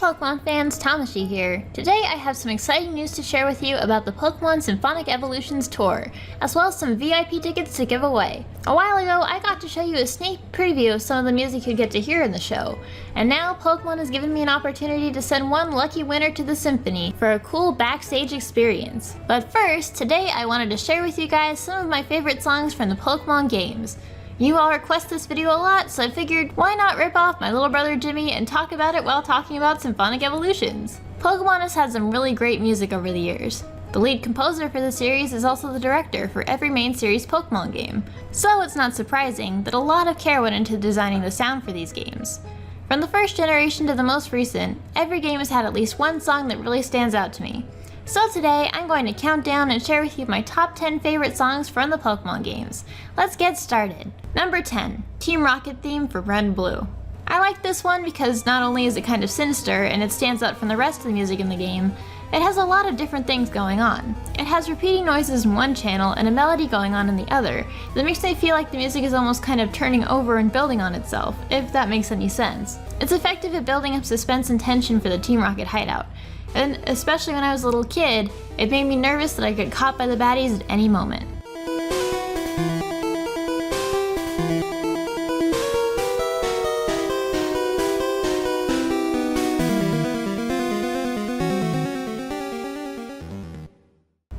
Pokemon fans, Tamashii here. Today I have some exciting news to share with you about the Pokemon Symphonic Evolutions Tour, as well as some VIP tickets to give away. A while ago, I got to show you a sneak preview of some of the music you'd get to hear in the show, and now Pokemon has given me an opportunity to send one lucky winner to the Symphony for a cool backstage experience. But first, today I wanted to share with you guys some of my favorite songs from the Pokemon games. You all request this video a lot, so I figured why not rip off my little brother Jimmy and talk about it while talking about Symphonic Evolutions. Pokemon has had some really great music over the years. The lead composer for the series is also the director for every main series Pokemon game, so it's not surprising that a lot of care went into designing the sound for these games. From the first generation to the most recent, every game has had at least one song that really stands out to me. So today, I'm going to count down and share with you my top 10 favorite songs from the Pokemon games. Let's get started. Number 10, Team Rocket theme for Red and Blue. I like this one because not only is it kind of sinister and it stands out from the rest of the music in the game, it has a lot of different things going on. It has repeating noises in one channel and a melody going on in the other that makes me feel like the music is almost kind of turning over and building on itself, if that makes any sense. It's effective at building up suspense and tension for the Team Rocket hideout. And especially when I was a little kid, it made me nervous that I'd get caught by the baddies at any moment.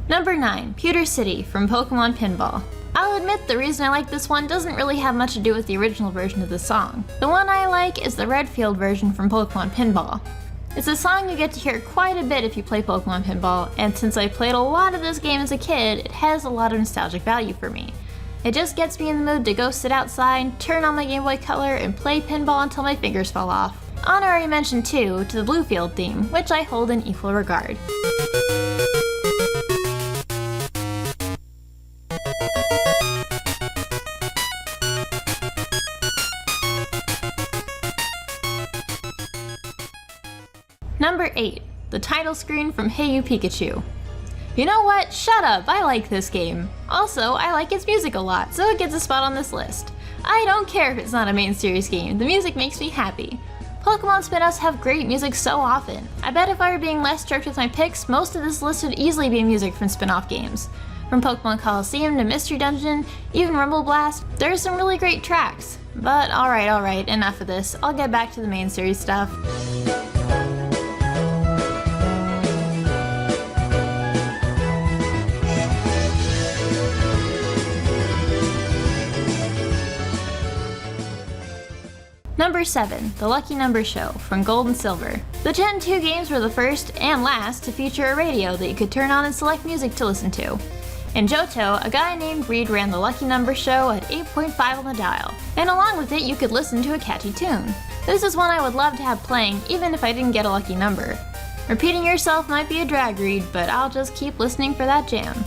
Number 9, Pewter City from Pokémon Pinball. I'll admit the reason I like this one doesn't really have much to do with the original version of the song. The one I like is the Redfield version from Pokémon Pinball. It's a song you get to hear quite a bit if you play Pokemon Pinball, and since I played a lot of this game as a kid, it has a lot of nostalgic value for me. It just gets me in the mood to go sit outside, turn on my Game Boy Color, and play pinball until my fingers fall off. Honorary mention too to the Bluefield theme, which I hold in equal regard. Number 8, the title screen from Hey You Pikachu. You know what? Shut up! I like this game. Also, I like its music a lot, so it gets a spot on this list. I don't care if it's not a main series game, the music makes me happy. Pokemon spin-offs have great music so often. I bet if I were being less strict with my picks, most of this list would easily be music from spin-off games. From Pokemon Coliseum to Mystery Dungeon, even Rumble Blast, there's some really great tracks. But alright, enough of this. I'll get back to the main series stuff. Number 7, The Lucky Number Show from Gold and Silver. The Gen 2 games were the first and last to feature a radio that you could turn on and select music to listen to. In Johto, a guy named Reed ran the Lucky Number Show at 8.5 on the dial, and along with it you could listen to a catchy tune. This is one I would love to have playing even if I didn't get a lucky number. Repeating yourself might be a drag, Reed, but I'll just keep listening for that jam.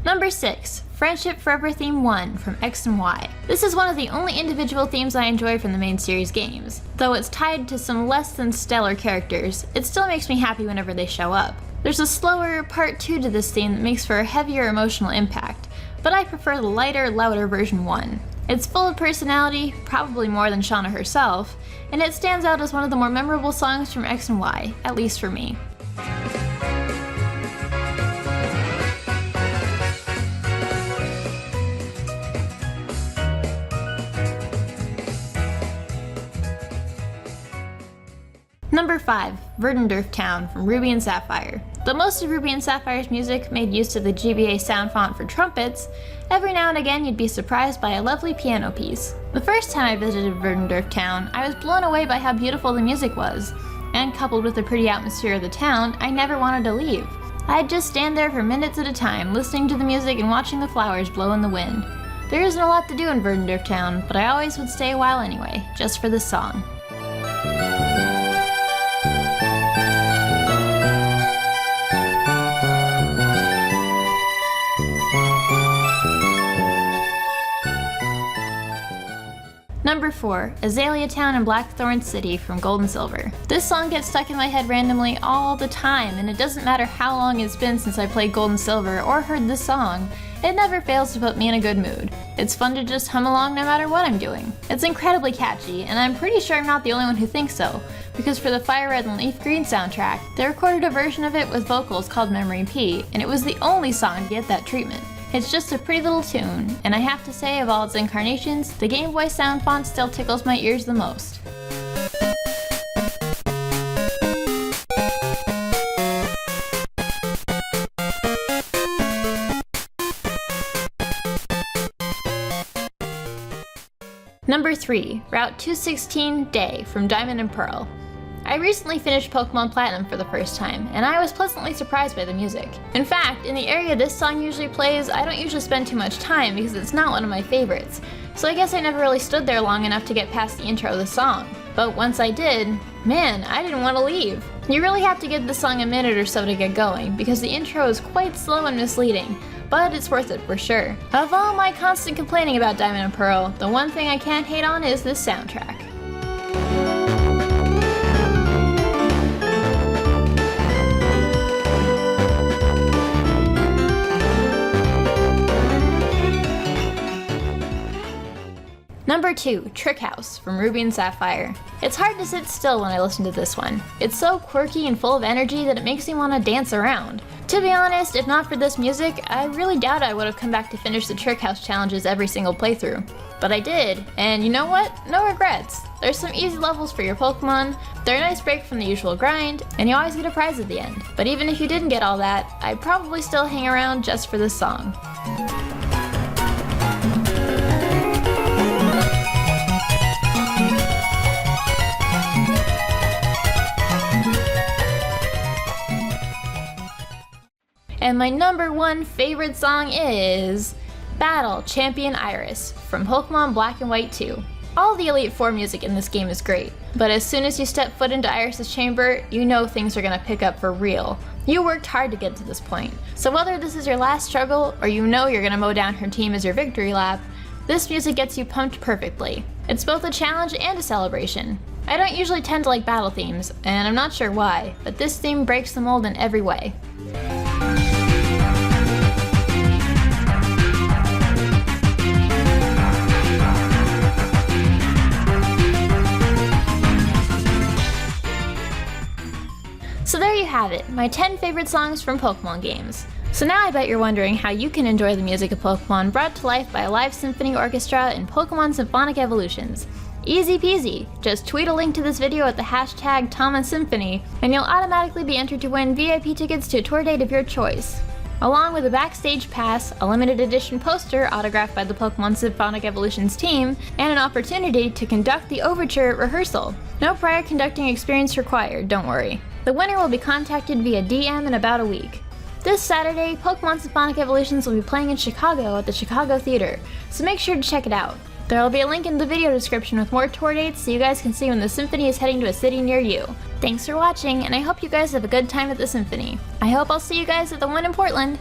Number 6, Friendship Forever Theme 1 from X and Y. This is one of the only individual themes I enjoy from the main series games. Though it's tied to some less than stellar characters, it still makes me happy whenever they show up. There's a slower part 2 to this theme that makes for a heavier emotional impact, but I prefer the lighter, louder version 1. It's full of personality, probably more than Shauna herself, and it stands out as one of the more memorable songs from X and Y, at least for me. Number 5, Verdun Town from Ruby and Sapphire. Though most of Ruby and Sapphire's music made use of the GBA sound font for trumpets, every now and again you'd be surprised by a lovely piano piece. The first time I visited Verdun Town, I was blown away by how beautiful the music was, and coupled with the pretty atmosphere of the town, I never wanted to leave. I'd just stand there for minutes at a time, listening to the music and watching the flowers blow in the wind. There isn't a lot to do in Verdun Town, but I always would stay a while anyway, just for this song. Number 4, Azalea Town and Blackthorn City from Gold and Silver. This song gets stuck in my head randomly all the time, and it doesn't matter how long it's been since I played Gold and Silver or heard this song, it never fails to put me in a good mood. It's fun to just hum along no matter what I'm doing. It's incredibly catchy, and I'm pretty sure I'm not the only one who thinks so, because for the Fire Red and Leaf Green soundtrack, they recorded a version of it with vocals called Memory P, and it was the only song to get that treatment. It's just a pretty little tune, and I have to say, of all its incarnations, the Game Boy sound font still tickles my ears the most. Number 3, Route 216 Day from Diamond and Pearl. I recently finished Pokémon Platinum for the first time, and I was pleasantly surprised by the music. In fact, in the area this song usually plays, I don't usually spend too much time because it's not one of my favorites, so I guess I never really stood there long enough to get past the intro of the song. But once I did, man, I didn't want to leave. You really have to give the song a minute or so to get going, because the intro is quite slow and misleading, but it's worth it for sure. Of all my constant complaining about Diamond and Pearl, the one thing I can't hate on is this soundtrack. Number 2, Trick House from Ruby and Sapphire. It's hard to sit still when I listen to this one. It's so quirky and full of energy that it makes me want to dance around. To be honest, if not for this music, I really doubt I would have come back to finish the Trick House challenges every single playthrough. But I did, and you know what? No regrets. There's some easy levels for your Pokemon, they're a nice break from the usual grind, and you always get a prize at the end. But even if you didn't get all that, I'd probably still hang around just for this song. And my number 1 favorite song is Battle Champion Iris from Pokémon Black and White 2. All the Elite Four music in this game is great, but as soon as you step foot into Iris' chamber, you know things are gonna pick up for real. You worked hard to get to this point, so whether this is your last struggle or you know you're gonna mow down her team as your victory lap, this music gets you pumped perfectly. It's both a challenge and a celebration. I don't usually tend to like battle themes, and I'm not sure why, but this theme breaks the mold in every way. So there you have it, my 10 favorite songs from Pokemon games. So now I bet you're wondering how you can enjoy the music of Pokemon brought to life by a live symphony orchestra in Pokemon Symphonic Evolutions. Easy peasy, just tweet a link to this video at the hashtag #TamaSymphony, and you'll automatically be entered to win VIP tickets to a tour date of your choice, along with a backstage pass, a limited edition poster autographed by the Pokemon Symphonic Evolutions team, and an opportunity to conduct the Overture rehearsal. No prior conducting experience required, don't worry. The winner will be contacted via DM in about a week. This Saturday, Pokemon Symphonic Evolutions will be playing in Chicago at the Chicago Theater, so make sure to check it out. There will be a link in the video description with more tour dates so you guys can see when the Symphony is heading to a city near you. Thanks for watching, and I hope you guys have a good time at the Symphony. I hope I'll see you guys at the one in Portland.